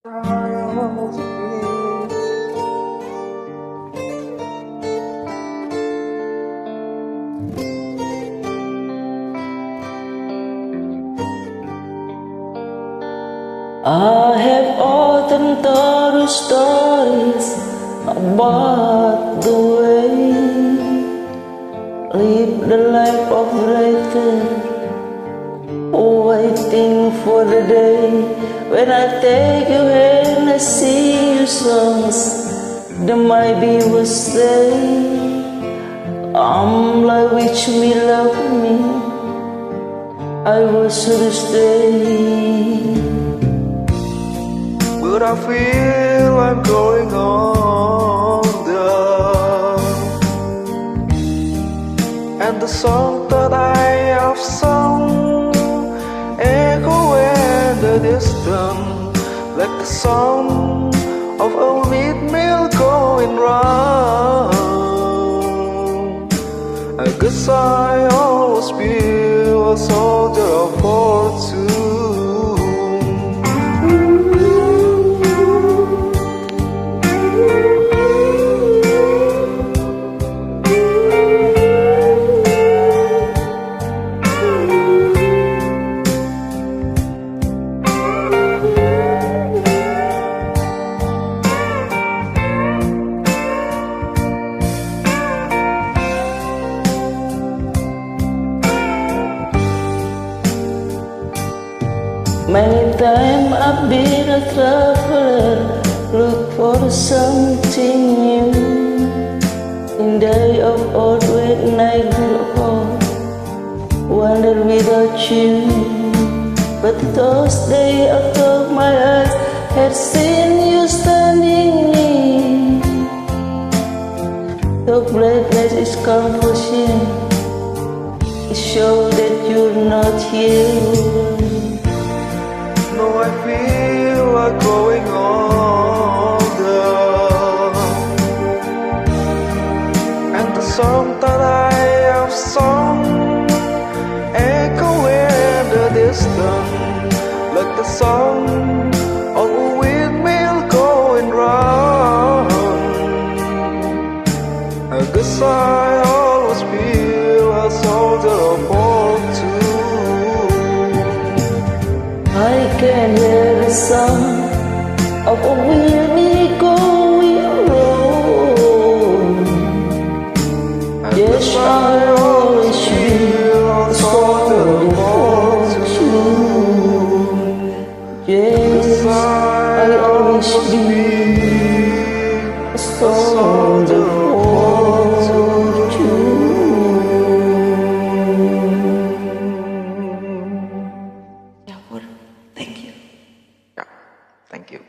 I have often thought of stories about the way live the life of writer, waiting for the day when I take your hand and sing you songs that maybe will stay. I'm like which me love me, I was to stay. But I feel I'm going under, and the song that I have sung echo in the distance, like the sound of a windmill going round. I guess I always feel a soldier of fortune. Many times I've been a traveler, look for something new. In day of old when I grew old, wander without you. But those days I closed my eyes, had seen you standing near. The blackness is comforting, it shows that you're not here. No, I feel like going under, and the song that I have sung echo in the distance, like the sound of a windmill going round. I guess I always feel a soldier of fortune. I can hear the sound of a windmill going round. Yes, I always feel a soldier of fortune. Yes, I always feel a soldier of fortune. Yeah, thank you.